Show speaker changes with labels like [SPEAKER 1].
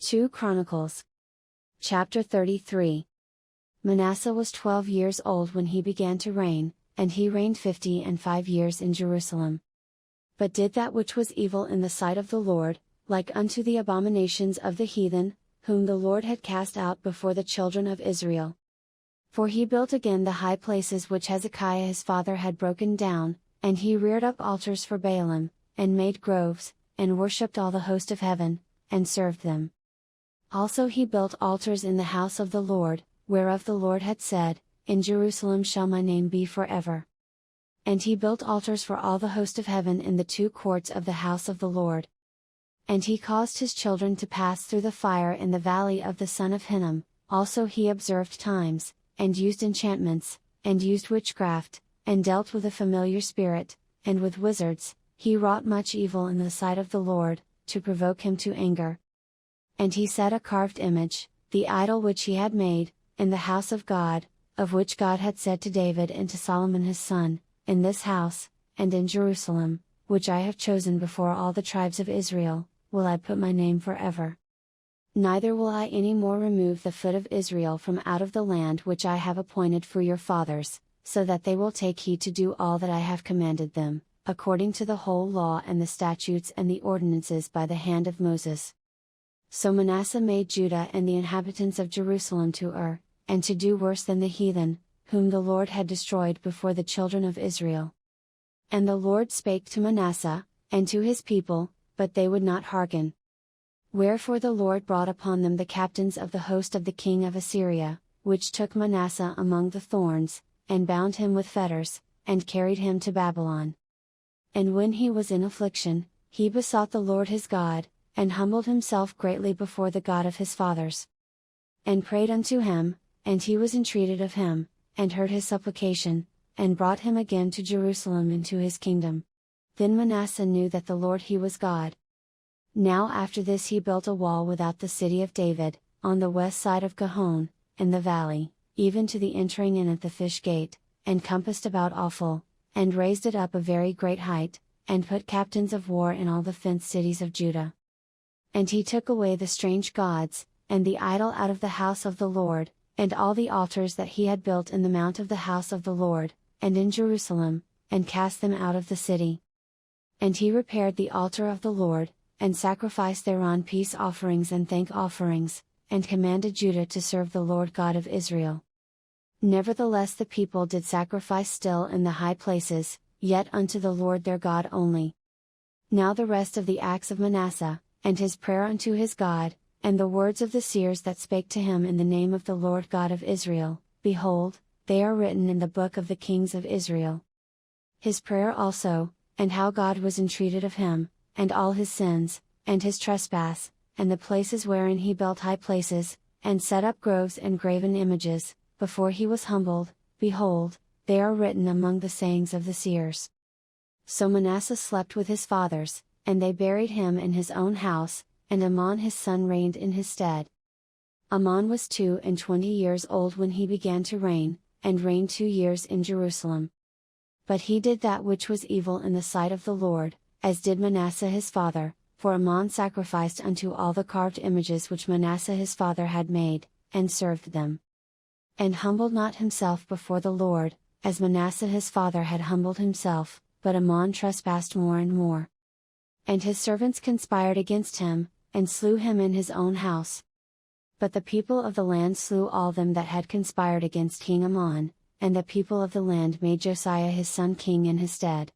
[SPEAKER 1] 2 Chronicles. Chapter 33. Manasseh was 12 years old when he began to reign, and he reigned 50 and 5 years in Jerusalem. But did that which was evil in the sight of the Lord, like unto the abominations of the heathen, whom the Lord had cast out before the children of Israel. For he built again the high places which Hezekiah his father had broken down, and he reared up altars for Baalim, and made groves, and worshipped all the host of heaven, and served them. Also he built altars in the house of the Lord, whereof the Lord had said, In Jerusalem shall my name be forever. And he built altars for all the host of heaven in the 2 courts of the house of the Lord. And he caused his children to pass through the fire in the valley of the son of Hinnom. Also he observed times, and used enchantments, and used witchcraft, and dealt with a familiar spirit, and with wizards. He wrought much evil in the sight of the Lord, to provoke him to anger. And he set a carved image, the idol which he had made, in the house of God, of which God had said to David and to Solomon his son, In this house, and in Jerusalem, which I have chosen before all the tribes of Israel, will I put my name forever. Neither will I any more remove the foot of Israel from out of the land which I have appointed for your fathers, so that they will take heed to do all that I have commanded them, according to the whole law and the statutes and the ordinances by the hand of Moses. So Manasseh made Judah and the inhabitants of Jerusalem to err, and to do worse than the heathen, whom the Lord had destroyed before the children of Israel. And the Lord spake to Manasseh, and to his people, but they would not hearken. Wherefore the Lord brought upon them the captains of the host of the king of Assyria, which took Manasseh among the thorns, and bound him with fetters, and carried him to Babylon. And when he was in affliction, he besought the Lord his God, and humbled himself greatly before the God of his fathers. And prayed unto him, and he was entreated of him, and heard his supplication, and brought him again to Jerusalem into his kingdom. Then Manasseh knew that the Lord he was God. Now after this he built a wall without the city of David, on the west side of Gihon, in the valley, even to the entering in at the fish gate, and compassed about Ophel, and raised it up a very great height, and put captains of war in all the fenced cities of Judah. And he took away the strange gods, and the idol out of the house of the Lord, and all the altars that he had built in the mount of the house of the Lord, and in Jerusalem, and cast them out of the city. And he repaired the altar of the Lord, and sacrificed thereon peace offerings and thank offerings, and commanded Judah to serve the Lord God of Israel. Nevertheless the people did sacrifice still in the high places, yet unto the Lord their God only. Now the rest of the acts of Manasseh, and his prayer unto his God, and the words of the seers that spake to him in the name of the Lord God of Israel, behold, they are written in the book of the kings of Israel. His prayer also, and how God was entreated of him, and all his sins, and his trespass, and the places wherein he built high places, and set up groves and graven images, before he was humbled, behold, they are written among the sayings of the seers. So Manasseh slept with his fathers, and they buried him in his own house, and Amon his son reigned in his stead. Amon was 22 years old when he began to reign, and reigned 2 years in Jerusalem. But he did that which was evil in the sight of the Lord, as did Manasseh his father, for Amon sacrificed unto all the carved images which Manasseh his father had made, and served them. And humbled not himself before the Lord, as Manasseh his father had humbled himself, but Amon trespassed more and more. And his servants conspired against him, and slew him in his own house. But the people of the land slew all them that had conspired against King Amon, and the people of the land made Josiah his son king in his stead.